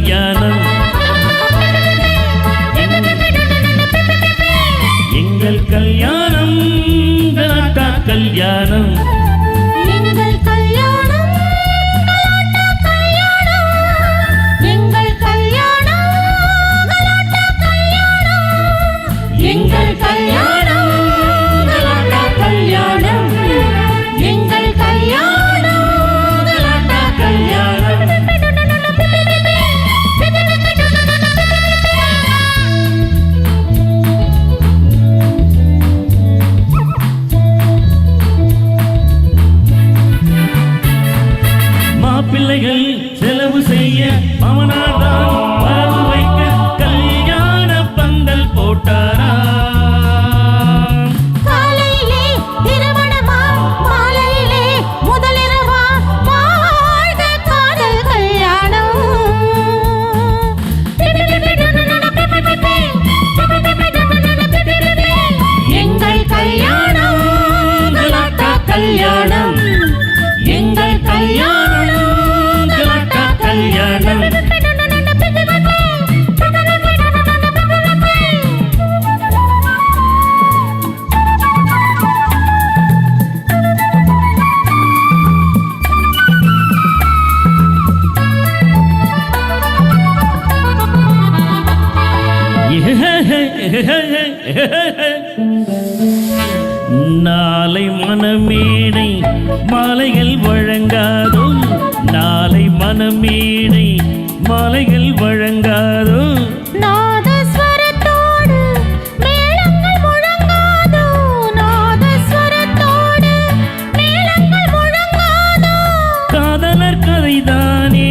கல்யாணம் எங்கள் கல்யாணம் கலாட்டா கல்யாணம் எங்கள் கல்யாணம் கலாட்டா கல்யாணம் எங்கள் கல்யாணம் கலாட்டா கல்யாணம் எங்கள் கல்யாணம் கலாட்டா கல்யாணம் எங்கள் கல்யாணம் கலாட்டா கல்யாணம் மாப்பிள்ளைகள் செலவு செய்ய மாமனார்தான் வரவு வைக்க கல்யாண பந்தல் போட்டாரா காலையிலே திருமணமா மாலையிலே முதலிரவா வாழ்க காதல் கல்யாணம் எங்கள் கல்யாணம் கலாட்டா கல்யாணம் எங்கள் கல்யாணம் கலாட்டா கல்யாணம் நாளை மனமேடை மாலைகள் வழங்காதோ நாளை மனமேடை மாலைகள் வழங்காதோ நாதஸ்வரத்தோடு மேளங்கள் முழங்காதோ நாதஸ்வரத்தோடு மேளங்கள் முழங்காதோ காதலர் கதைதானே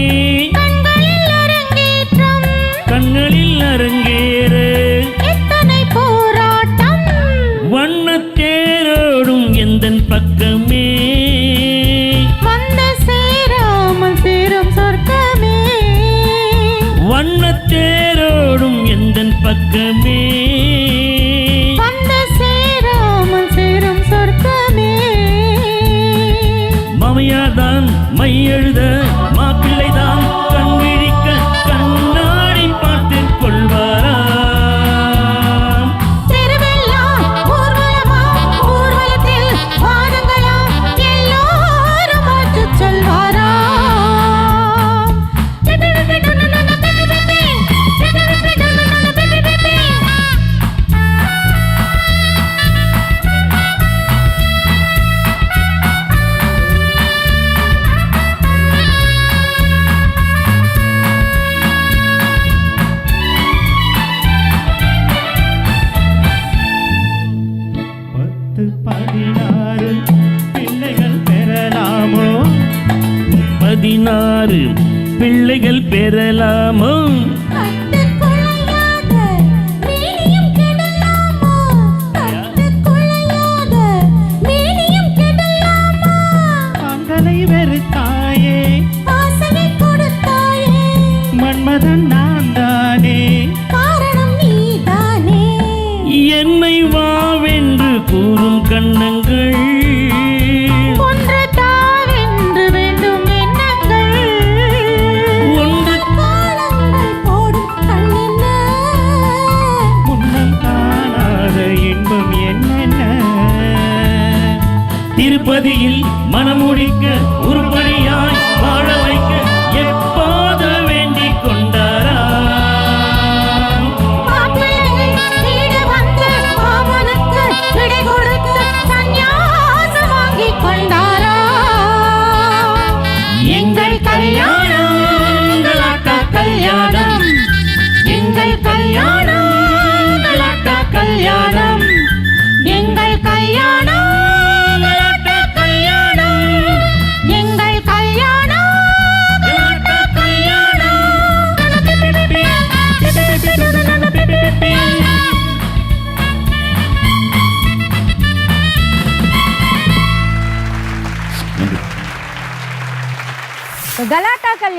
கண்களில் அரங்கேற்றம் கண்களில் அரங்கேறு எத்தனை போராட்டம் வண்ணத்தேரோடும் எந்தன் பக்கமே வந்து சேராமல் சேரும் சொர்க்கமே வண்ணத்தேரோடும் எந்தன் பக்கமே வந்து சேராமல் சேரும் சொர்க்கமே மாமையார்தான் மையெழுத மாப்பிள்ளைதான் கண் விழிக்க கண்ணாடி பார்த்து கொள்வாரா தெருவெல்லாம் ஊர்வலமா ஊர்வலத்தில் வானங்களா எல்லோரும் வாழ்த்துச் சொல்வாரா பத்து 16 பிள்ளைகள் பெறலாமோ 16 பிள்ளைகள் பெறலாமோ கட்டுக்குலையாத மேனியும் கெடலாமோ கட்டுக்குலையாத மேனியும் கெடலாமோ ஆண்களை வெறுத்தாயே ஆசையை கொடுத்தாயே மன்மதன் நான் தானே காரணம் நீதானே என்னை வாவென்று கூறும் கண்ணங்கள் ஒன்று தாவென்று வேண்டும் எண்ணங்கள் ஒன்று காலங்கள் போடும் கண்ணென்ன முன்னம் காணாத இன்பம் என்னென்ன திருப்பதியில் மனமுடிக்க உருப்படியாய் வாழ வைக்க எப்போது வேண்டிக் கொண்டாரா மாப்பிள்ளைகள் வீடு வந்து மாமனுக்கு விடை கொடுத்து சந்நியாசம் வாங்கிக் கொண்டாரா எங்கள் கல்யாணம் கலாட்டா கல்யாணம் எங்கள் கல்யாணம் கலாட்டா கல்யாணம் எங்கள் கல்யாணம் கலாட்டா கல்யாணம் எங்கள் கல்யாணம் கலாட்டா கல்யாணம் கலாட்டா